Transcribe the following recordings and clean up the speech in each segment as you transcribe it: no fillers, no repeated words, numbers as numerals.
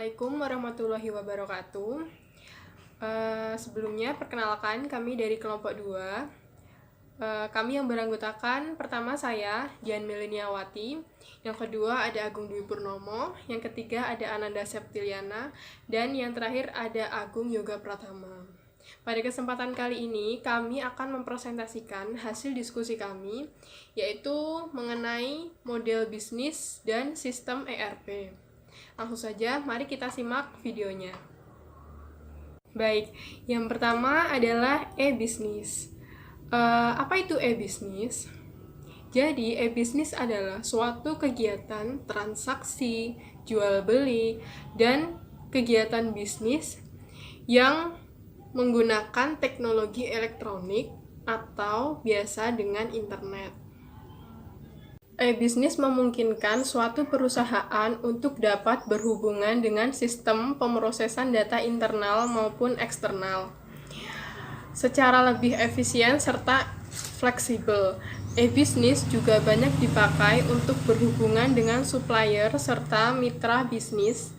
Assalamualaikum warahmatullahi wabarakatuh. Sebelumnya perkenalkan kami dari kelompok 2. Kami yang beranggotakan pertama saya Dian Meliniawati, yang kedua ada Agung Dwi Purnomo, yang ketiga ada Ananda Septiliana, dan yang terakhir ada Agung Yoga Pratama. Pada kesempatan kali ini kami akan mempresentasikan hasil diskusi kami, yaitu mengenai model bisnis dan sistem ERP. Langsung saja, mari kita simak videonya. Baik, yang pertama adalah e-bisnis. Apa itu e-bisnis? Jadi, e-bisnis adalah suatu kegiatan transaksi, jual beli, dan kegiatan bisnis yang menggunakan teknologi elektronik atau biasa dengan internet. E-bisnis memungkinkan suatu perusahaan untuk dapat berhubungan dengan sistem pemrosesan data internal maupun eksternal secara lebih efisien serta fleksibel. E-bisnis juga banyak dipakai untuk berhubungan dengan supplier serta mitra bisnis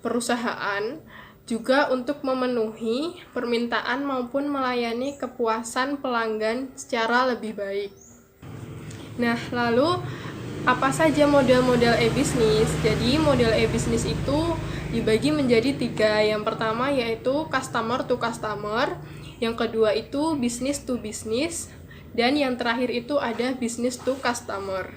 perusahaan, juga untuk memenuhi permintaan maupun melayani kepuasan pelanggan secara lebih baik. Nah, lalu apa saja model-model e-bisnis? Jadi, model e-bisnis itu dibagi menjadi 3. Yang pertama yaitu customer to customer, yang kedua itu business to business, dan yang terakhir itu ada business to customer.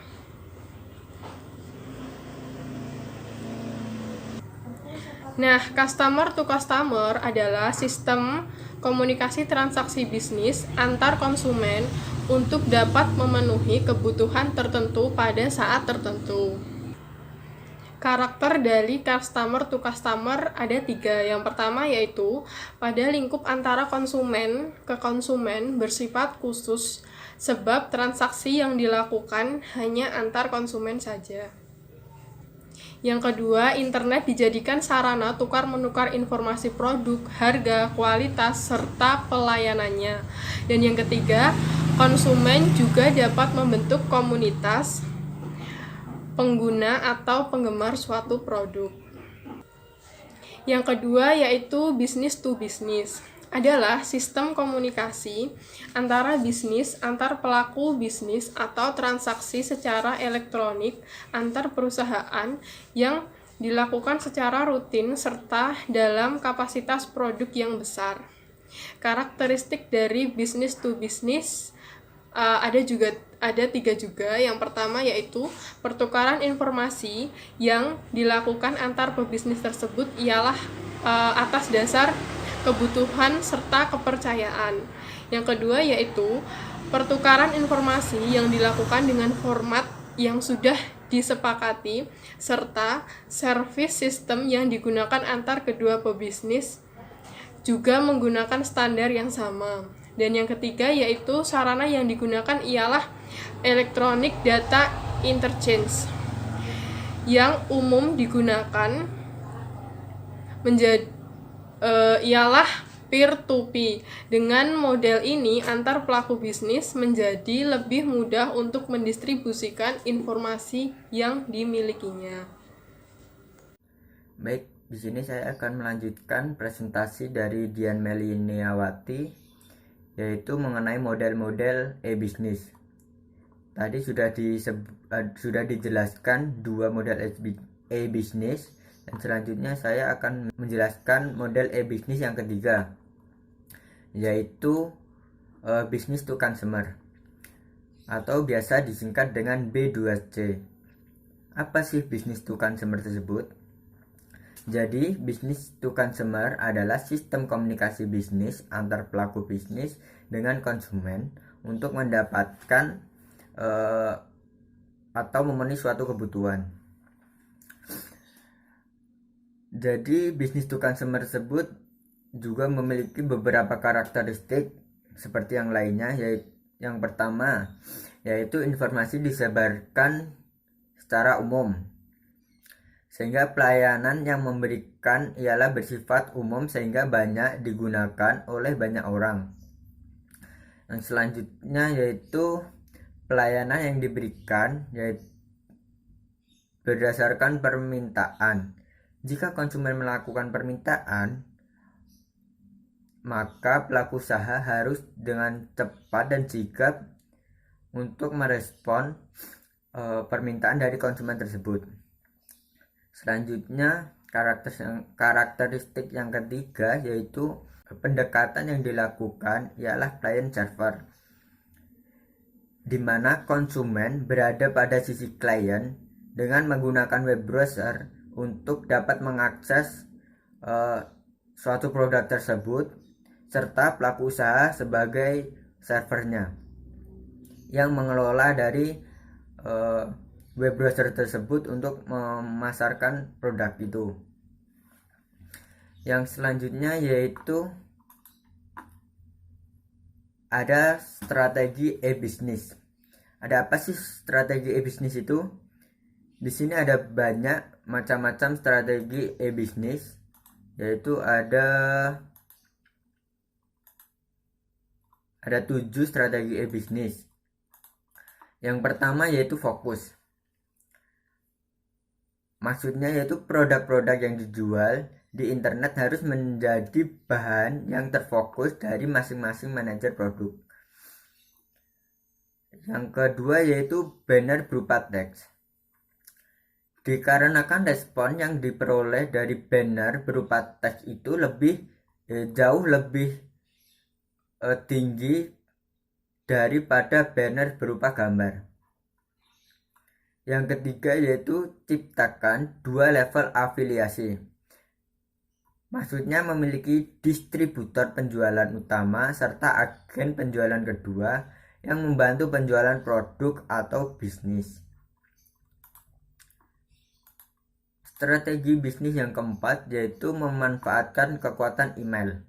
Nah, customer to customer adalah sistem komunikasi transaksi bisnis antar konsumen untuk dapat memenuhi kebutuhan tertentu pada saat tertentu. Karakter dari customer to customer ada 3. Yang pertama yaitu pada lingkup antara konsumen ke konsumen bersifat khusus, sebab transaksi yang dilakukan hanya antar konsumen saja. Yang kedua, internet dijadikan sarana tukar-menukar informasi produk, harga, kualitas, serta pelayanannya. Dan yang ketiga, konsumen juga dapat membentuk komunitas pengguna atau penggemar suatu produk. Yang kedua yaitu business to business, adalah sistem komunikasi antara bisnis antar pelaku bisnis atau transaksi secara elektronik antar perusahaan yang dilakukan secara rutin serta dalam kapasitas produk yang besar. Karakteristik dari business to business ada 3 juga. Yang pertama yaitu pertukaran informasi yang dilakukan antar pebisnis tersebut ialah atas dasar kebutuhan serta kepercayaan. Yang kedua yaitu pertukaran informasi yang dilakukan dengan format yang sudah disepakati serta service system yang digunakan antar kedua pebisnis juga menggunakan standar yang sama. Dan yang ketiga yaitu sarana yang digunakan ialah electronic data interchange, yang umum digunakan ialah peer-to-peer. Dengan model ini antar pelaku bisnis menjadi lebih mudah untuk mendistribusikan informasi yang dimilikinya. Baik, di sini saya akan melanjutkan presentasi dari Dian Meliniawati, yaitu mengenai model-model e-bisnis. Tadi sudah dijelaskan 2 model e-bisnis, dan selanjutnya saya akan menjelaskan model e-bisnis yang ketiga, yaitu business to consumer atau biasa disingkat dengan B2C. Apa sih business to consumer tersebut? Jadi, business to consumer adalah sistem komunikasi bisnis antar pelaku bisnis dengan konsumen untuk mendapatkan atau memenuhi suatu kebutuhan. Jadi, business to consumer tersebut juga memiliki beberapa karakteristik seperti yang lainnya, yaitu yang pertama yaitu informasi disebarkan secara umum, sehingga pelayanan yang memberikan ialah bersifat umum sehingga banyak digunakan oleh banyak orang. Yang selanjutnya yaitu pelayanan yang diberikan yaitu berdasarkan permintaan, Jika konsumen melakukan permintaan, maka pelaku usaha harus dengan cepat dan sigap untuk merespon permintaan dari konsumen tersebut. Selanjutnya, karakteristik yang ketiga yaitu pendekatan yang dilakukan ialah client server, di mana konsumen berada pada sisi klien dengan menggunakan web browser untuk dapat mengakses suatu produk tersebut, serta pelaku usaha sebagai servernya yang mengelola dari web browser tersebut untuk memasarkan produk itu. Yang selanjutnya yaitu ada strategi e-bisnis. Ada apa sih strategi e-bisnis itu? Di sini ada banyak macam-macam strategi e-bisnis, yaitu ada 7 strategi e-bisnis. Yang pertama yaitu fokus. Maksudnya yaitu produk-produk yang dijual di internet harus menjadi bahan yang terfokus dari masing-masing manajer produk. Yang kedua yaitu banner berupa teks. Dikarenakan respon yang diperoleh dari banner berupa teks itu jauh lebih tinggi daripada banner berupa gambar. Yang ketiga yaitu ciptakan 2 level afiliasi. Maksudnya memiliki distributor penjualan utama serta agen penjualan kedua yang membantu penjualan produk atau bisnis. Strategi bisnis yang keempat yaitu memanfaatkan kekuatan email.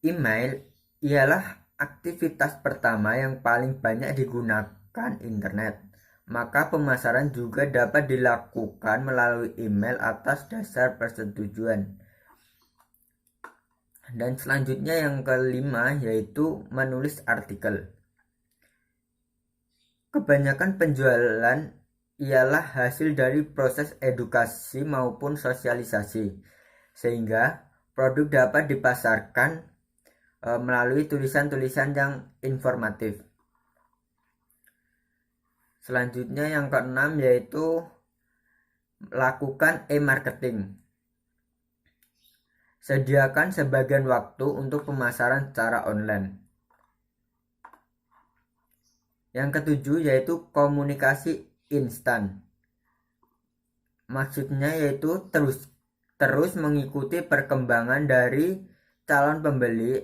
Email ialah aktivitas pertama yang paling banyak digunakan internet, maka pemasaran juga dapat dilakukan melalui email atas dasar persetujuan. Dan selanjutnya yang kelima yaitu menulis artikel. Kebanyakan penjualan ialah hasil dari proses edukasi maupun sosialisasi, sehingga produk dapat dipasarkan melalui tulisan-tulisan yang informatif. Selanjutnya yang keenam yaitu lakukan e-marketing. Sediakan sebagian waktu untuk pemasaran secara online. Yang ketujuh yaitu komunikasi instan. Maksudnya yaitu terus mengikuti perkembangan dari calon pembeli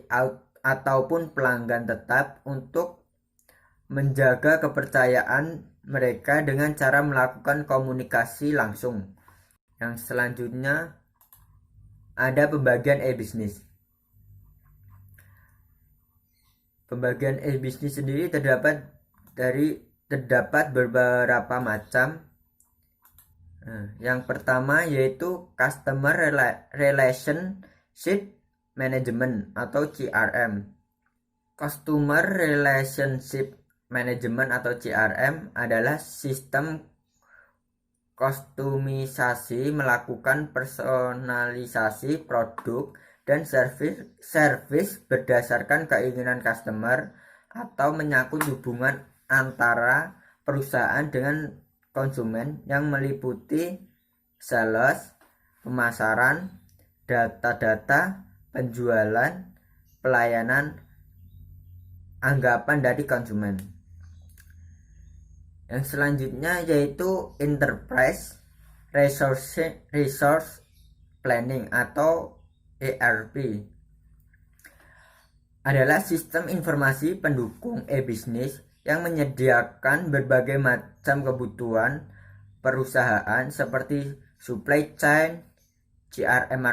ataupun pelanggan tetap untuk menjaga kepercayaan mereka dengan cara melakukan komunikasi langsung. Yang selanjutnya ada pembagian e-bisnis. Pembagian e-bisnis sendiri terdapat beberapa macam. Yang pertama yaitu Customer Relationship Management atau CRM. Customer Relationship Management atau CRM adalah sistem kostumisasi melakukan personalisasi produk dan service berdasarkan keinginan customer atau menyangkut hubungan antara perusahaan dengan konsumen yang meliputi sales, pemasaran, data-data, penjualan, pelayanan, anggapan dari konsumen. Yang selanjutnya yaitu Enterprise Resource Planning atau ERP. Adalah sistem informasi pendukung e-bisnis yang menyediakan berbagai macam kebutuhan perusahaan seperti supply chain, CRM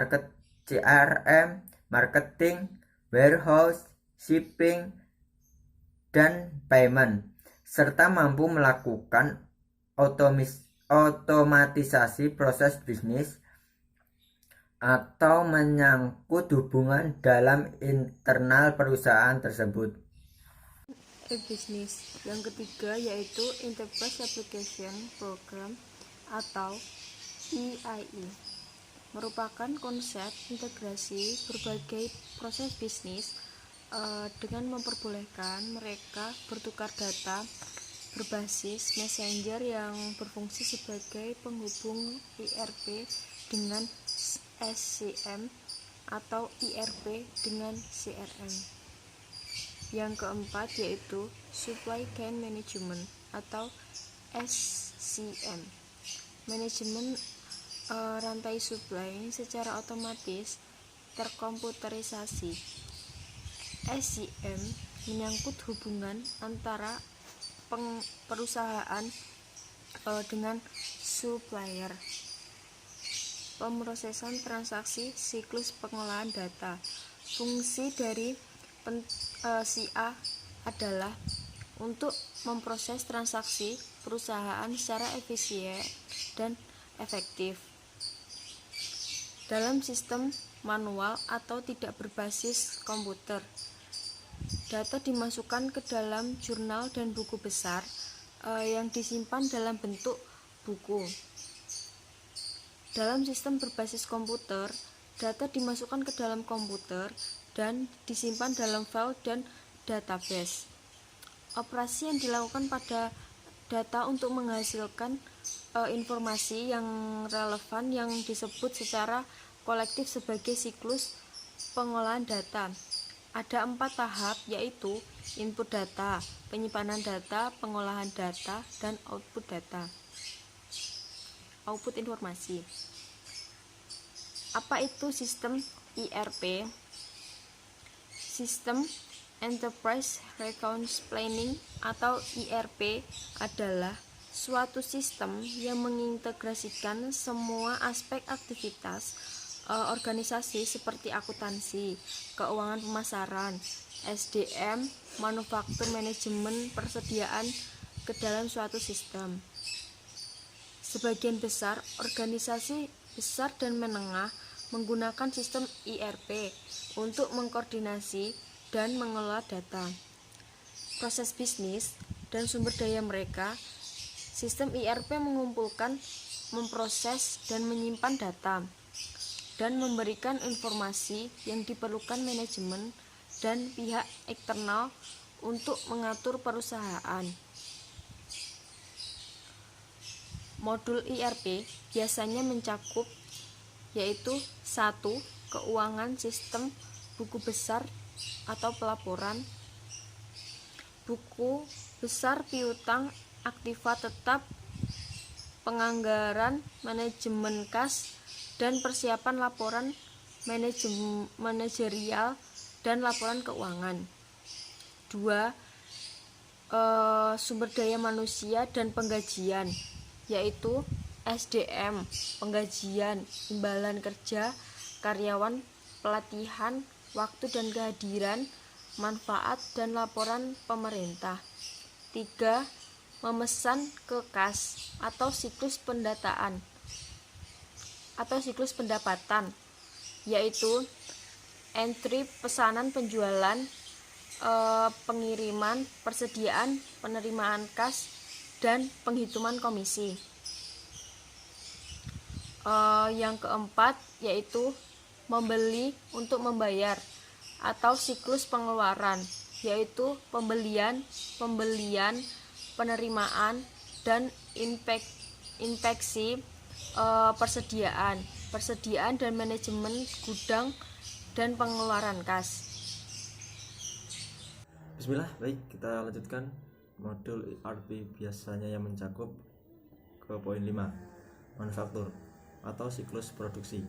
marketing, warehouse, shipping, dan payment, serta mampu melakukan otomatisasi proses bisnis atau menyangkut hubungan dalam internal perusahaan tersebut. E-bisnis. Yang ketiga yaitu Enterprise Application Program atau EIE merupakan konsep integrasi berbagai proses bisnis dengan memperbolehkan mereka bertukar data berbasis messenger yang berfungsi sebagai penghubung ERP dengan SCM atau ERP dengan CRM. Yang keempat yaitu Supply Chain Management atau SCM. Manajemen rantai supply secara otomatis terkomputerisasi. SCM menyangkut hubungan antara perusahaan dengan supplier. Pemrosesan transaksi siklus pengolahan data. Fungsi dari si A adalah untuk memproses transaksi perusahaan secara efisien dan efektif. Dalam sistem manual atau tidak berbasis komputer, data dimasukkan ke dalam jurnal dan buku besar yang disimpan dalam bentuk buku. Dalam sistem berbasis komputer, data dimasukkan ke dalam komputer dan disimpan dalam file dan database. Operasi yang dilakukan pada data untuk menghasilkan informasi yang relevan yang disebut secara kolektif sebagai siklus pengolahan data. Ada 4 tahap, yaitu input data, penyimpanan data, pengolahan data, dan output data. Output informasi. Apa itu sistem ERP? Sistem Enterprise Resource Planning atau ERP adalah suatu sistem yang mengintegrasikan semua aspek aktivitas organisasi seperti akuntansi, keuangan pemasaran, SDM, manufaktur, manajemen, persediaan ke dalam suatu sistem. Sebagian besar organisasi besar dan menengah menggunakan sistem ERP untuk mengkoordinasi dan mengelola data, proses bisnis, dan sumber daya mereka. Sistem ERP mengumpulkan, memproses, dan menyimpan data, dan memberikan informasi yang diperlukan manajemen dan pihak eksternal untuk mengatur perusahaan. Modul ERP biasanya mencakup yaitu 1. Keuangan sistem buku besar atau pelaporan, buku besar piutang, aktiva tetap, penganggaran, manajemen kas, dan persiapan laporan manajerial dan laporan keuangan. 2. Sumber daya manusia dan penggajian, yaitu SDM, penggajian, imbalan kerja, karyawan, pelatihan, waktu dan kehadiran, manfaat, dan laporan pemerintah. 3. Memesan ke kas atau siklus pendataan atau siklus pendapatan, yaitu entry pesanan, penjualan, pengiriman, persediaan, penerimaan kas, dan penghitungan komisi. Yang keempat yaitu membeli untuk membayar atau siklus pengeluaran, yaitu pembelian, penerimaan, dan inspeksi, persediaan dan manajemen gudang dan pengeluaran kas. Bismillah, baik, kita lanjutkan modul ERP biasanya yang mencakup ke poin 5, manufaktur atau siklus produksi,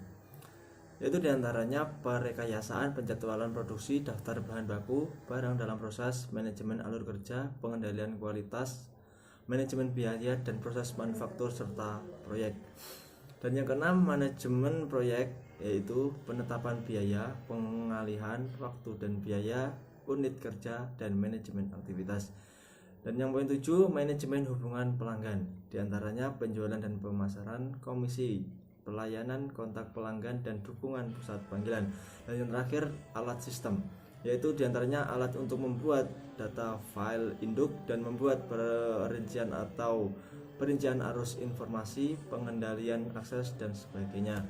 yaitu diantaranya perekayasaan penjadwalan produksi, daftar bahan baku, barang dalam proses, manajemen alur kerja, pengendalian kualitas, manajemen biaya, dan proses manufaktur serta proyek. Dan yang keenam, manajemen proyek, yaitu penetapan biaya, pengalihan waktu dan biaya, unit kerja, dan manajemen aktivitas. Dan yang poin 7, manajemen hubungan pelanggan, diantaranya penjualan dan pemasaran, komisi, pelayanan, kontak pelanggan, dan dukungan pusat panggilan. Dan yang terakhir, alat sistem, yaitu diantaranya alat untuk membuat data file induk dan membuat perincian atau perincian arus informasi, pengendalian akses, dan sebagainya.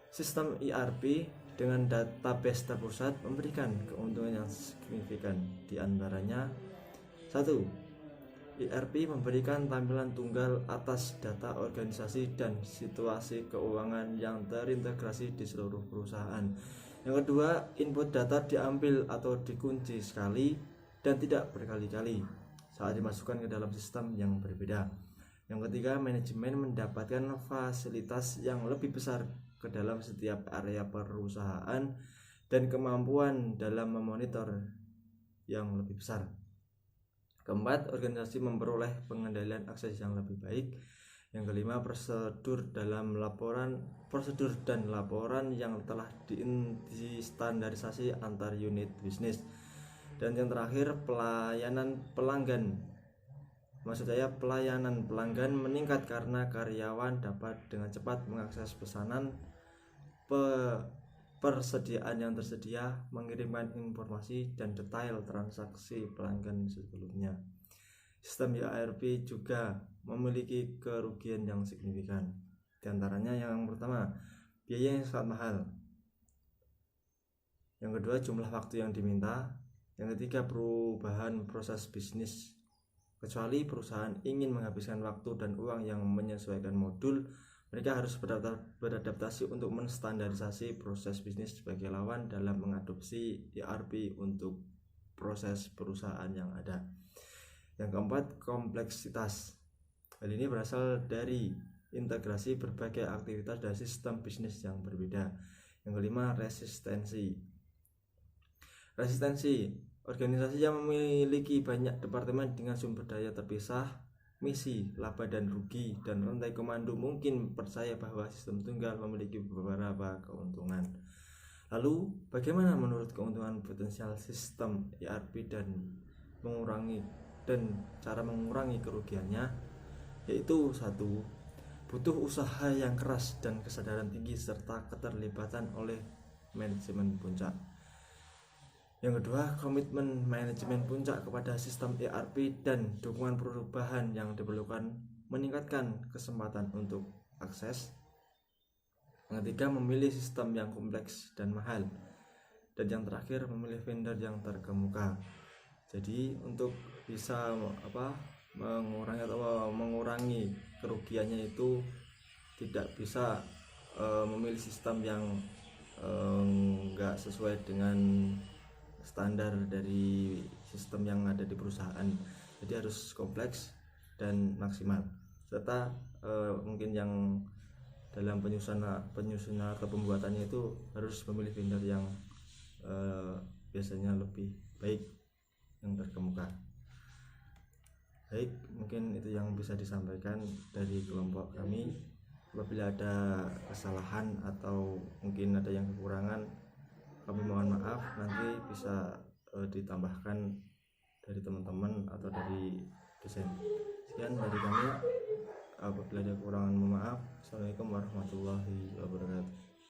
Sistem ERP dengan database terpusat memberikan keuntungan yang signifikan, di antaranya 1. ERP memberikan tampilan tunggal atas data organisasi dan situasi keuangan yang terintegrasi di seluruh perusahaan. Yang kedua, input data diambil atau dikunci sekali dan tidak berkali-kali saat dimasukkan ke dalam sistem yang berbeda. Yang ketiga, manajemen mendapatkan fasilitas yang lebih besar ke dalam setiap area perusahaan dan kemampuan dalam memonitor yang lebih besar. Keempat, organisasi memperoleh pengendalian akses yang lebih baik. Yang kelima, prosedur dan laporan yang telah distandarisasi antar unit bisnis. Dan yang terakhir, pelayanan pelanggan meningkat karena karyawan dapat dengan cepat mengakses pesanan, persediaan yang tersedia, mengirimkan informasi dan detail transaksi pelanggan sebelumnya. Sistem ERP juga memiliki kerugian yang signifikan. Di antaranya yang pertama, biaya yang sangat mahal. Yang kedua, jumlah waktu yang diminta. Yang ketiga, perubahan proses bisnis. Kecuali perusahaan ingin menghabiskan waktu dan uang yang menyesuaikan modul, mereka harus beradaptasi untuk menstandarisasi proses bisnis sebagai lawan dalam mengadopsi ERP untuk proses perusahaan yang ada. Yang keempat, kompleksitas. Hal ini berasal dari integrasi berbagai aktivitas dan sistem bisnis yang berbeda. Yang kelima, resistensi. Organisasi yang memiliki banyak departemen dengan sumber daya terpisah, misi, laba dan rugi, dan rantai komando mungkin percaya bahwa sistem tunggal memiliki beberapa keuntungan. Lalu, bagaimana menurut keuntungan potensial sistem ERP dan cara mengurangi kerugiannya? Yaitu 1. Butuh usaha yang keras dan kesadaran tinggi serta keterlibatan oleh manajemen puncak. Yang kedua, komitmen manajemen puncak kepada sistem ERP dan dukungan perubahan yang diperlukan meningkatkan kesempatan untuk akses. Yang ketiga, memilih sistem yang kompleks dan mahal. Dan yang terakhir, memilih vendor yang terkemuka. Jadi untuk bisa mengurangi kerugiannya itu tidak bisa memilih sistem yang enggak sesuai dengan standar dari sistem yang ada di perusahaan. Jadi harus kompleks dan maksimal, serta mungkin yang dalam penyusunan atau pembuatannya itu harus memilih vendor yang biasanya lebih baik, yang terkemuka. Baik, mungkin itu yang bisa disampaikan dari kelompok kami. Apabila ada kesalahan atau mungkin ada yang kekurangan, kami mohon maaf, nanti bisa ditambahkan dari teman-teman atau dari dosen. Sekian dari kami, apabila ada kekurangan mohon maaf. Assalamualaikum warahmatullahi wabarakatuh.